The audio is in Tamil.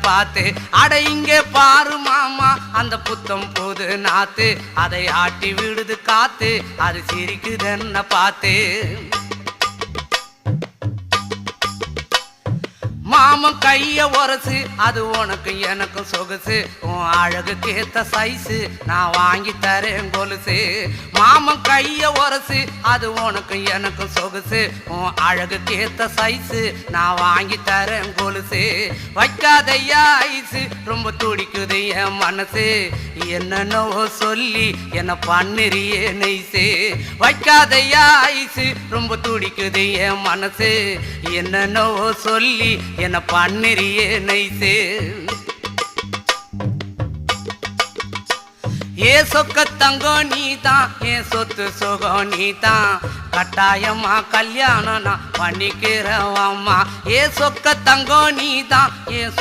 பார்த்து அட இங்கே பாரு மாமா அந்த புத்தம் புது நாத்து அதை ஆட்டி விடுது காத்து அது சிரிக்குதுன்ன பார்த்து மாமன் கைய உரசு அது உனக்கு எனக்கும் சொகுசு உன் அழகுக்கு ஏத்த சைஸு நான் வாங்கி தரேன் கொலுசு மாமன் கைய உரசு அது உனக்கு எனக்கும் சொகுசு உன் அழகுக்கு ஏத்த சைஸு நான் வாங்கி தரேன் கொலுசு வைக்காதையா ஐசு ரொம்ப துடிக்குது என் மனசு என்னென்னவோ சொல்லி என்ன பண்ணிரியே நெய்சு வைக்காதையா ஐசு ரொம்ப துடிக்குது என் மனசு என்னென்னவோ சொல்லி என்ன பண்ணிரியே நைசே ஏ சொக்க தங்கம் நீதான் என் சொத்து சுகம் நீதான் கட்டாயமா கல்யாணம் நான் பண்ணிக்கிறேன் அம்மா ஏ சொக்க தங்கம் நீதான் என்